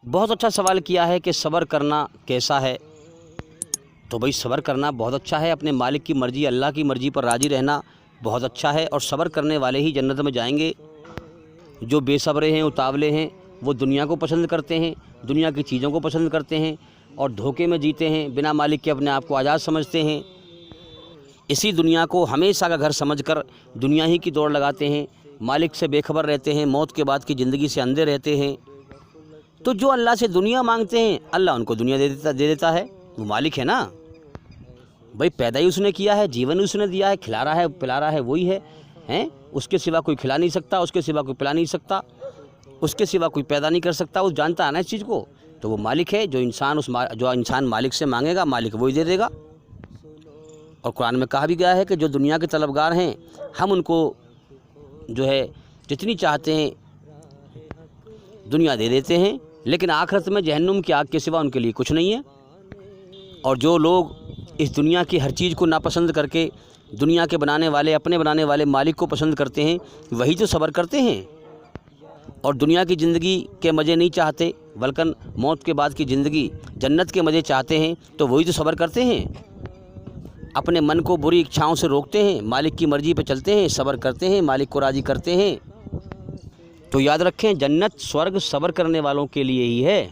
بہت اچھا سوال کیا ہے کہ صبر کرنا کیسا ہے؟ تو بھائی صبر کرنا بہت اچھا ہے، اپنے مالک کی مرضی اللہ کی مرضی پر راضی رہنا بہت اچھا ہے، اور صبر کرنے والے ہی جنت میں جائیں گے۔ جو بے صبرے ہیں، اتاولے ہیں، وہ دنیا کو پسند کرتے ہیں، دنیا کی چیزوں کو پسند کرتے ہیں اور دھوکے میں جیتے ہیں، بنا مالک کے اپنے آپ کو آزاد سمجھتے ہیں، اسی دنیا کو ہمیشہ کا گھر سمجھ کر دنیا ہی کی دوڑ لگاتے ہیں، مالک سے بے خبر رہتے ہیں، موت کے بعد کی زندگی سے اندھے رہتے ہیں۔ تو جو اللہ سے دنیا مانگتے ہیں اللہ ان کو دنیا دے دیتا ہے، وہ مالک ہے نا بھائی، پیدا ہی اس نے کیا ہے، جیون اس نے دیا ہے، کھلا رہا ہے پلا رہا ہے وہی ہے، اس کے سوا کوئی کھلا نہیں سکتا، اس کے سوا کوئی پلا نہیں سکتا، اس کے سوا کوئی پیدا نہیں کر سکتا، وہ جانتا ہے نا اس چیز کو، تو وہ مالک ہے۔ جو انسان مالک سے مانگے گا مالک وہی دے دے گا۔ اور قرآن میں کہا بھی گیا ہے کہ جو دنیا کے طلبگار ہیں ہم ان کو جو ہے جتنی چاہتے ہیں دنیا دے دیتے ہیں، لیکن آخرت میں جہنم کی آگ کے سوا ان کے لیے کچھ نہیں ہے۔ اور جو لوگ اس دنیا کی ہر چیز کو ناپسند کر کے دنیا کے بنانے والے اپنے بنانے والے مالک کو پسند کرتے ہیں، وہی تو صبر کرتے ہیں اور دنیا کی زندگی کے مزے نہیں چاہتے بلکہ موت کے بعد کی زندگی جنت کے مزے چاہتے ہیں، تو وہی تو صبر کرتے ہیں، اپنے من کو بری اچھاؤں سے روکتے ہیں، مالک کی مرضی پہ چلتے ہیں، صبر کرتے ہیں، مالک کو راضی کرتے ہیں۔ تو یاد رکھیں، جنت سورگ صبر کرنے والوں کے لیے ہی ہے۔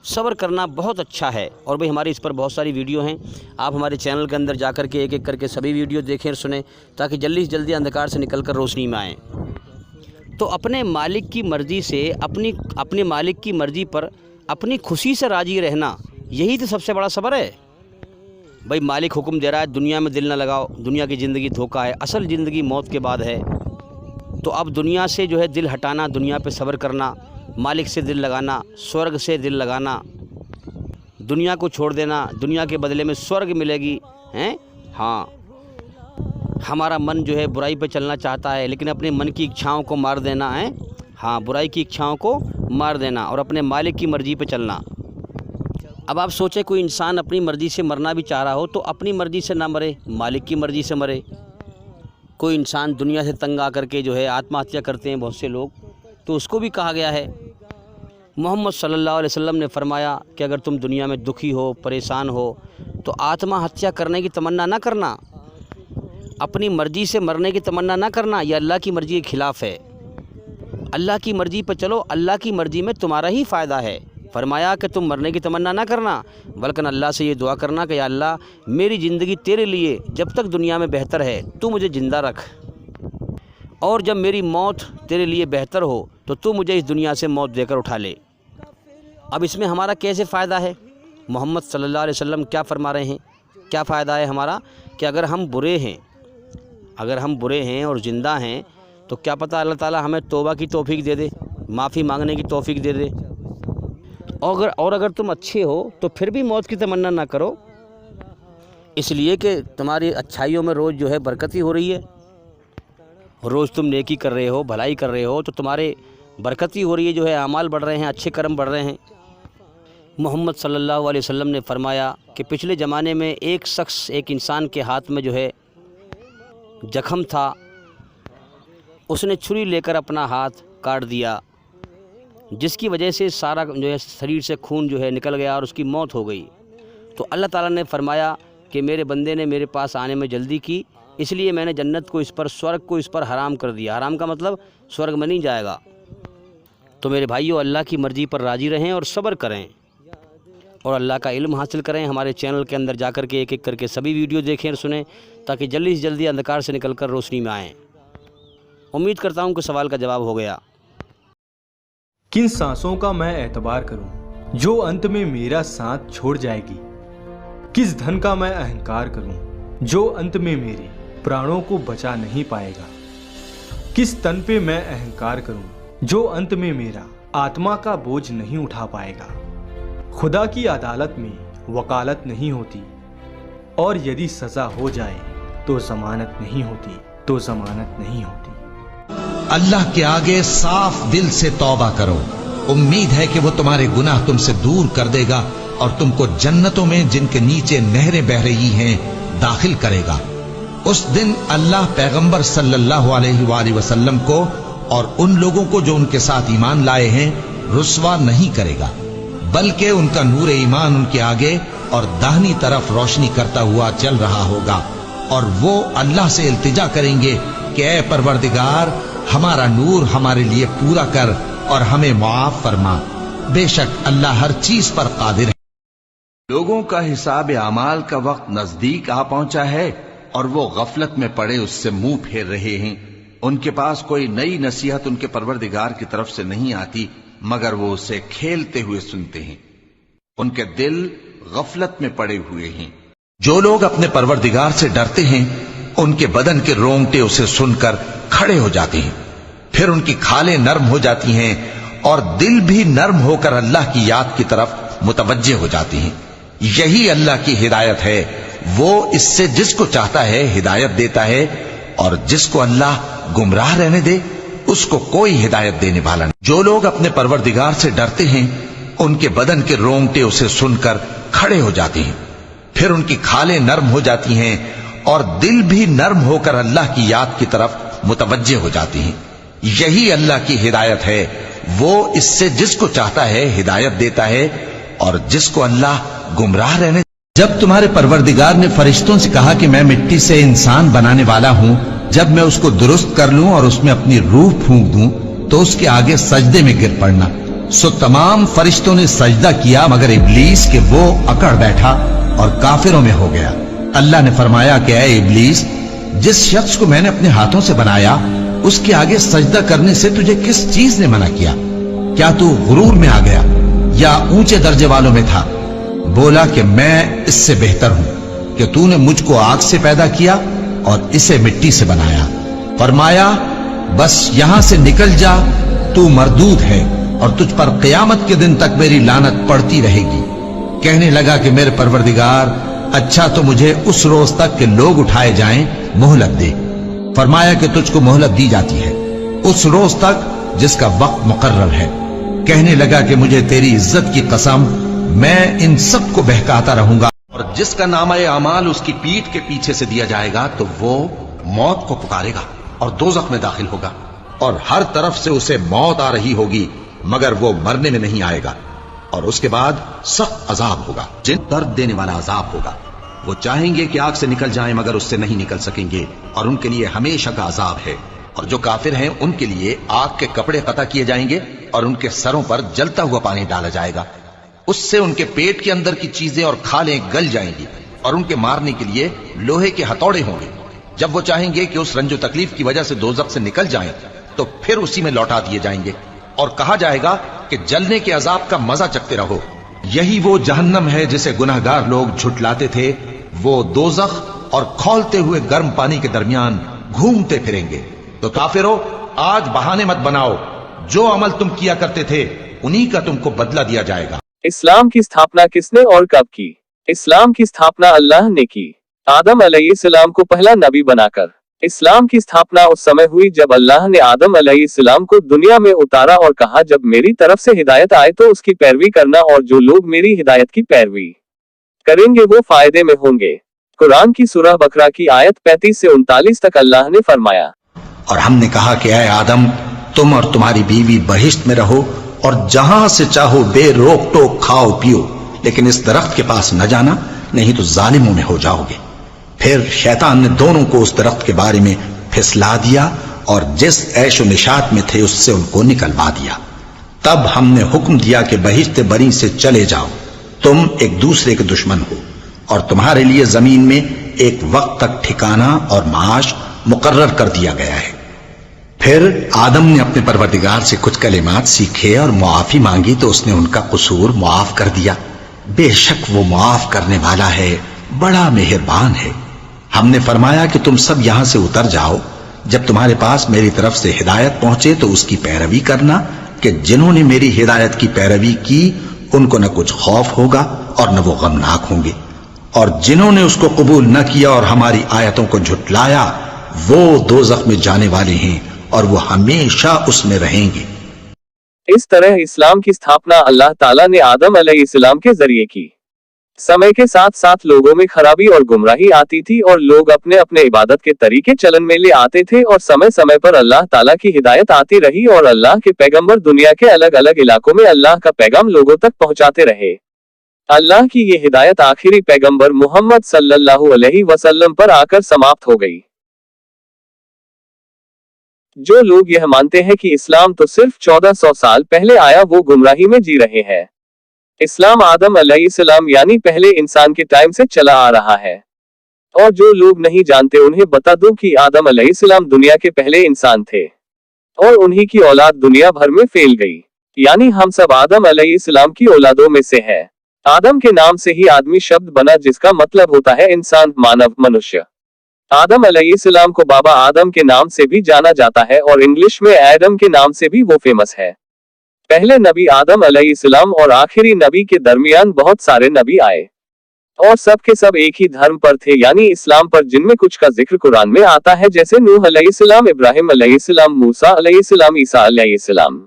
صبر کرنا بہت اچھا ہے، اور بھئی ہماری اس پر بہت ساری ویڈیو ہیں، آپ ہمارے چینل کے اندر جا کر کے ایک ایک کر کے سبھی ویڈیو دیکھیں اور سنیں، تاکہ جلدی سے جلدی اندھکار سے نکل کر روشنی میں آئیں۔ تو اپنے مالک کی مرضی سے اپنے مالک کی مرضی پر اپنی خوشی سے راضی رہنا، یہی تو سب سے بڑا صبر ہے۔ بھئی مالک حکم دے رہا ہے دنیا میں دل نہ لگاؤ، دنیا کی زندگی دھوکہ ہے، اصل زندگی موت کے بعد ہے، تو اب دنیا سے جو ہے دل ہٹانا، دنیا پہ صبر کرنا، مالک سے دل لگانا، سورگ سے دل لگانا، دنیا کو چھوڑ دینا، دنیا کے بدلے میں سورگ ملے گی، ہاں ہمارا من جو ہے برائی پہ چلنا چاہتا ہے، لیکن اپنے من کی اچھاؤں کو مار دینا ہے، ہاں برائی کی اچھاؤں کو مار دینا اور اپنے مالک کی مرضی پہ چلنا۔ اب آپ سوچیں کوئی انسان اپنی مرضی سے مرنا بھی چاہ رہا ہو تو اپنی مرضی سے نہ مرے، مالک کی مرضی سے مرے۔ کوئی انسان دنیا سے تنگ آ کر کے جو ہے آتم ہتیا کرتے ہیں بہت سے لوگ، تو اس کو بھی کہا گیا ہے، محمد صلی اللہ علیہ وسلم نے فرمایا کہ اگر تم دنیا میں دکھی ہو، پریشان ہو، تو آتم ہتیا کرنے کی تمنا نہ کرنا، اپنی مرضی سے مرنے کی تمنا نہ کرنا، یہ اللہ کی مرضی کے خلاف ہے۔ اللہ کی مرضی پہ چلو، اللہ کی مرضی میں تمہارا ہی فائدہ ہے۔ فرمایا کہ تم مرنے کی تمنا نہ کرنا، بلکہ اللہ سے یہ دعا کرنا کہ یا اللہ میری زندگی تیرے لیے جب تک دنیا میں بہتر ہے تو مجھے زندہ رکھ، اور جب میری موت تیرے لیے بہتر ہو تو تو مجھے اس دنیا سے موت دے کر اٹھا لے۔ اب اس میں ہمارا کیسے فائدہ ہے؟ محمد صلی اللہ علیہ وسلم کیا فرما رہے ہیں؟ کیا فائدہ ہے ہمارا؟ کہ اگر ہم برے ہیں اور زندہ ہیں تو کیا پتہ اللہ تعالیٰ ہمیں توبہ کی توفیق دے دے، معافی مانگنے کی توفیق دے دے، اور اگر تم اچھے ہو تو پھر بھی موت کی تمنا نہ کرو، اس لیے کہ تمہاری اچھائیوں میں روز جو ہے برکت ہی ہو رہی ہے، روز تم نیکی کر رہے ہو، بھلائی کر رہے ہو، تو تمہارے برکت ہی ہو رہی ہے، جو ہے اعمال بڑھ رہے ہیں، اچھے کرم بڑھ رہے ہیں۔ محمد صلی اللہ علیہ وسلم نے فرمایا کہ پچھلے زمانے میں ایک انسان کے ہاتھ میں جو ہے زخم تھا، اس نے چھری لے کر اپنا ہاتھ کاٹ دیا، جس کی وجہ سے سارا جو ہے شریر سے خون جو ہے نکل گیا اور اس کی موت ہو گئی۔ تو اللہ تعالیٰ نے فرمایا کہ میرے بندے نے میرے پاس آنے میں جلدی کی، اس لیے میں نے جنت کو اس پر، سورگ کو اس پر حرام کر دیا۔ حرام کا مطلب سورگ میں نہیں جائے گا۔ تو میرے بھائیو، اللہ کی مرضی پر راضی رہیں اور صبر کریں اور اللہ کا علم حاصل کریں۔ ہمارے چینل کے اندر جا کر کے ایک ایک کر کے سبھی ویڈیو دیکھیں اور سنیں، تاکہ جلدی سے جلدی اندھکار سے نکل کر روشنی میں آئیں۔ امید کرتا ہوں کہ سوال کا جواب ہو گیا۔ کن سانسوں کا میں اعتبار کروں جو انت میں میرا ساتھ چھوڑ جائے گی؟ کس دھن کا میں اہنکار کروں جو انت میں میرے پرانوں کو بچا نہیں پائے گا؟ کس تن پہ میں اہنکار کروں جو انت میں میرا آتما کا بوجھ نہیں اٹھا پائے گا؟ خدا کی عدالت میں وکالت نہیں ہوتی، اور یدی سزا ہو جائے تو ضمانت نہیں ہوتی۔ اللہ کے آگے صاف دل سے توبہ کرو، امید ہے کہ وہ تمہارے گناہ تم سے دور کر دے گا اور تم کو جنتوں میں جن کے نیچے نہریں بہ رہی ہیں داخل کرے گا۔ اس دن اللہ پیغمبر صلی اللہ علیہ وآلہ وسلم کو اور ان لوگوں کو جو ان کے ساتھ ایمان لائے ہیں रुसवा नहीं करेगा, बल्कि उनका नूर ईमान उनके आगे और दाहिनी तरफ रोशनी करता हुआ चल रहा होगा, और वो अल्लाह से इल्तिजा करेंगे कि ऐ परवरदिगार, हमारा नूर हमारे लिए पूरा कर और हमें मुआफ फरमा। बेशक अल्लाह हर चीज पर कादिर है। लोगों का हिसाब अमाल का वक्त नजदीक आ पहुंचा है और वो गफलत में पड़े उससे मुंह फेर रहे हैं। उनके पास कोई नई नसीहत उनके परवरदिगार की तरफ से नहीं आती, मगर वो उसे खेलते हुए सुनते हैं। उनके दिल गफलत में पड़े हुए हैं। जो लोग अपने परवरदिगार से डरते हैं, उनके बदन के रोंगटे उसे सुनकर खड़े हो जाते हैं, फिर उनकी खालें नर्म हो जाती हैं और दिल भी नर्म होकर अल्लाह की याद की तरफ मुतवज्जे हो जाते हैं। यही अल्लाह की हिदायत है। वो इससे जिसको चाहता है हिदायत देता है, और जिसको अल्लाह गुमराह रहने दे उसको कोई हिदायत देने वाला नहीं। जो लोग अपने परवरदिगार से डरते हैं, उनके बदन के रोंगटे उसे सुनकर खड़े हो जाते हैं, फिर उनकी खालें नर्म हो जाती हैं और दिल भी नर्म होकर अल्लाह की याद की तरफ मुतवज्जे हो जाते हैं। यही अल्लाह की हिदायत है। वो इससे जिसको चाहता है हिदायत देता है, और जिसको अल्लाह गुमराह रहने। जब तुम्हारे परवरदिगार ने फरिश्तों से कहा कि मैं मिट्टी से इंसान बनाने वाला हूं, जब मैं उसको दुरुस्त कर लूं और उसमें अपनी रूह फूंक दूं, तो उसके आगे सजदे में गिर पड़ना। सो तमाम फरिश्तों ने सजदा किया मगर इब्लीस के वो अकड़ बैठा और काफिरों में हो गया। अल्लाह ने फरमाया कि ऐ इब्लीस, जिस शख्स को मैंने अपने हाथों से बनाया उसके आगे सजदा करने से तुझे किस चीज ने मना किया? क्या तू गुरूर में आ गया या ऊंचे दर्जे वालों में था? बोला कि मैं इससे बेहतर हूं कि तूने मुझको आग से पैदा किया और इसे मिट्टी से बनाया। फरमाया, बस यहां से निकल जा, तू मरदूद है और तुझ पर क़यामत के दिन तक मेरी लानत पड़ती रहेगी। कहने लगा कि मेरे परवरदिगार, अच्छा तो मुझे उस रोज तक के लोग उठाए जाएं मोहलत दे। फरमाया कि तुझको मोहलत दी जाती है उस रोज तक जिसका वक्त मुकर्रर है। कहने लगा कि मुझे तेरी इज्जत की कसम, मैं इन सब को बहकाता रहूंगा। और जिसका नामा अमाल उसकी पीठ के पीछे से दिया जाएगा तो वो मौत को पुकारेगा और दोज़ख में दाखिल होगा, और हर तरफ से उसे मौत आ रही होगी मगर वो मरने में नहीं आएगा, और उसके बाद सख्त अजाब होगा, जिन दर्द देने वाला अजाब होगा। वो चाहेंगे कि आग से निकल जाएं मगर उससे नहीं निकल सकेंगे, और उनके लिए हमेशा का अजाब है। और जो काफिर हैं उनके लिए आग के कपड़े कता किए जाएंगे और उनके सरों पर जलता हुआ पानी डाला जाएगा। उससे उनके पेट के अंदर की चीजें और खालें गल जाएंगी, और उनके मारने के लिए लोहे के हथौड़े होंगे। जब वो चाहेंगे कि उस रंजो तकलीफ की वजह से दोज़ख से निकल जाएं, तो फिर उसी में लौटा दिए जाएंगे और कहा जाएगा कि जलने के अजाब का मजा चखते रहो। यही वो जहन्नम है जिसे गुनहगार लोग झुटलाते थे। वो दोज़ख और खौलते हुए गर्म पानी के दरमियान घूमते फिरेंगे। तो काफिरों, आज बहाने मत बनाओ, जो अमल तुम किया करते थे उन्हीं का तुमको बदला दिया जाएगा। इस्लाम की स्थापना किसने और कब की? इस्लाम की स्थापना अल्लाह ने की, आदम अलैहिस्सलाम को पहला नबी बनाकर। इस्लाम की स्थापना उस समय हुई जब अल्लाह ने आदम अलैहिस्सलाम को दुनिया में उतारा और कहा, जब मेरी तरफ से हिदायत आए तो उसकी पैरवी करना, और जो लोग मेरी हिदायत की पैरवी करेंगे वो फायदे में होंगे। कुरान की सूरह बकरा की आयत 35 से 39 तक अल्लाह ने फरमाया, और हमने कहा कि ऐ आदम, तुम और तुम्हारी बीवी बहिश्त में रहो और जहां से चाहो बेरोक टोक खाओ पियो, लेकिन इस दरख्त के पास न जाना, नहीं तो जालिमों में हो जाओगे। फिर शैतान ने दोनों को उस दरख्त के बारे में फिसला दिया और जिस ऐशो निशात में थे उससे उनको निकलवा दिया। तब हमने हुक्म दिया कि बहिश्त बरी से चले जाओ, तुम एक दूसरे के दुश्मन हो, और तुम्हारे लिए जमीन में एक वक्त तक ठिकाना और माश मुकर्रर कर दिया गया है। फिर आदम ने अपने परवरदिगार से कुछ कलिमात सीखे और मुआफी मांगी तो उसने उनका कसूर मुआफ कर दिया। बेशक वो मुआफ करने वाला है, बड़ा मेहरबान है। हमने फरमाया कि तुम सब यहां से उतर जाओ, जब तुम्हारे पास मेरी तरफ से हिदायत पहुंचे तो उसकी पैरवी करना, कि जिन्होंने मेरी हिदायत की पैरवी की उनको न कुछ खौफ होगा और न वो गमनाक होंगे, और जिन्होंने उसको कबूल न किया और हमारी आयतों को झुटलाया वो दोज़ख में जाने वाले हैं और वो हमेशा उसमें रहेंगे। इस तरह इस्लाम की स्थापना अल्लाह ताला ने आदम अलैहिस्सलाम के जरिए की। समय के साथ साथ लोगों में खराबी और गुमराही आती थी और लोग अपने अपने इबादत के तरीके चलन में ले आते थे और समय समय पर अल्लाह ताला की हिदायत आती रही और अल्लाह के पैगंबर दुनिया के अलग अलग इलाकों में अल्लाह का पैगाम लोगों तक पहुंचाते रहे। अल्लाह की ये हिदायत आखिरी पैगंबर मोहम्मद सल्लल्लाहु अलैहि वसल्लम पर आकर समाप्त हो गई। जो लोग यह मानते हैं कि इस्लाम तो सिर्फ 1400 साल पहले आया, वो गुमराही में जी रहे हैं। इस्लाम आदम अलैहिस्सलाम यानी पहले इंसान के टाइम से चला आ रहा है। और जो लोग नहीं जानते उन्हें बता दूं कि आदम अलैहिस्सलाम दुनिया के पहले इंसान थे और उन्हीं की औलाद दुनिया भर में फैल गई, यानी हम सब आदम अलैहिस्सलाम की औलादों में से है। आदम के नाम से ही आदमी शब्द बना, जिसका मतलब होता है इंसान, मानव, मनुष्य। आदम अलैहिस्सलाम को बाबा आदम के नाम से भी जाना जाता है और इंग्लिश में एडम के नाम से भी वो फेमस है। पहले नबी आदम अलैहिस्सलाम और आखिरी नबी के दरमियान बहुत सारे नबी आए और सब के सब एक ही धर्म पर थे, यानी इस्लाम पर, जिनमें कुछ का जिक्र कुरान में आता है, जैसे नूह अलैहिस्सलाम, इब्राहिम अलैहिस्सलाम, मूसा अलैहिस्सलाम, ईसा अलैहिस्सलाम।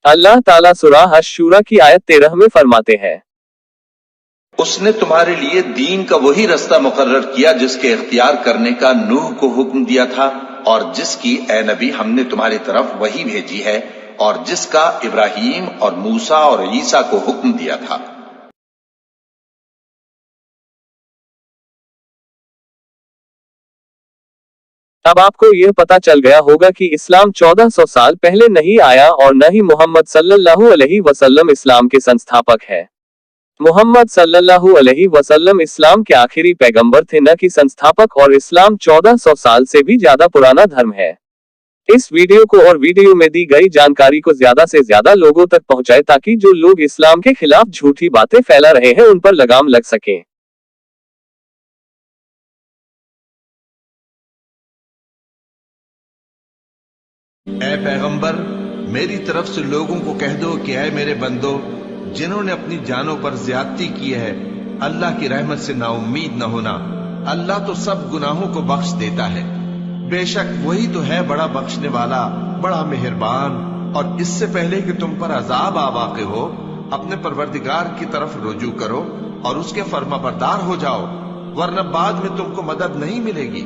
अल्लाह ताला सूरह अश-शूरा की आयत 13 में फरमाते हैं, उसने तुम्हारे लिए दीन का वही रास्ता मुकर्रर किया जिसके इख्तियार करने का नूह को हुक्म दिया था और जिसकी ए नबी हमने तुम्हारी तरफ वही भेजी है और जिसका इब्राहीम और मूसा और ईसा को हुक्म दिया था। अब आपको यह पता चल गया होगा कि इस्लाम 1400 साल पहले नहीं आया और न ही मोहम्मद सल्लल्लाहु अलैहि वसल्लम इस्लाम के संस्थापक है। मोहम्मद सल्लल्लाहु अलैहि वसल्लम इस्लाम के आखिरी पैगंबर थे, न कि संस्थापक, और इस्लाम 1400 साल से भी ज्यादा पुराना धर्म है। इस वीडियो को और वीडियो में दी गई जानकारी को ज्यादा से ज्यादा लोगों तक पहुंचाए ताकि जो लोग इस्लाम के खिलाफ झूठी बातें फैला रहे हैं उन पर लगाम लग सके। ऐ पैगंबर, मेरी तरफ से लोगों को कह दो कि ऐ मेरे बंदो, जिन्होंने अपनी जानों पर ज्यादती की है, अल्लाह की रहमत से नाउम्मीद न होना। अल्लाह तो सब गुनाहों को बख्श देता है, बेशक वही तो है बड़ा बख्शने वाला, बड़ा मेहरबान। और इससे पहले कि तुम पर अजाब आ वाक़े हो, अपने परवरदिगार की तरफ रुजू करो और उसके फर्माबरदार हो जाओ, वरना बाद में तुमको मदद नहीं मिलेगी।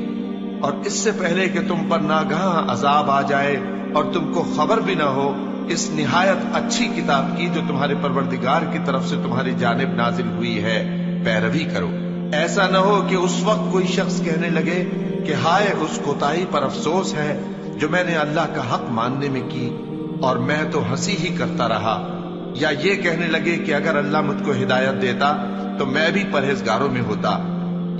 और इससे पहले कि तुम पर नागहां अजाब आ जाए और तुमको खबर भी ना हो, इस निहायत अच्छी किताब की जो तुम्हारे परवरदिगार की तरफ से तुम्हारी जानिब नाजिल हुई है, पैरवी करो। ऐसा न हो कि उस वक्त कोई शख्स कहने लगे कि हाय उस कोताही पर अफसोस है जो मैंने अल्लाह का हक मानने में की और मैं तो हंसी ही करता रहा। या ये कहने लगे कि अगर अल्लाह मुझको हिदायत देता तो मैं भी परहेजगारों में होता।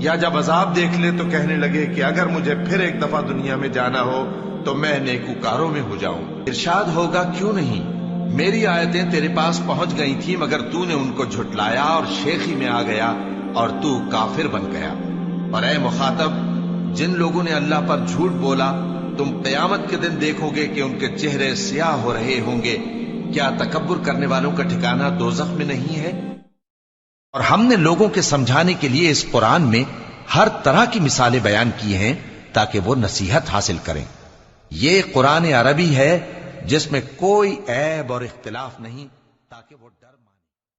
या जब अजाब देख ले तो कहने लगे कि अगर मुझे फिर एक दफा दुनिया में जाना हो तो मैं नेकूकारों में हो जाऊं। इरशाद होगा, क्यों नहीं, मेरी आयतें तेरे पास पहुंच गई थी मगर तूने उनको झुटलाया और शेखी में आ गया और तू काफिर बन गया। और ऐ मुखातब, जिन लोगों ने अल्लाह पर झूठ बोला, तुम क़यामत के दिन देखोगे कि उनके चेहरे स्याह हो रहे होंगे। क्या तकब्बुर करने वालों का ठिकाना दोज़ख में नहीं है? और हमने लोगों के समझाने के लिए इस कुरान में हर तरह की मिसालें बयान की हैं ताकि वो नसीहत हासिल करें। ये कुरान अरबी है जिसमें कोई ऐब और इख्तिलाफ नहीं, ताकि वो डर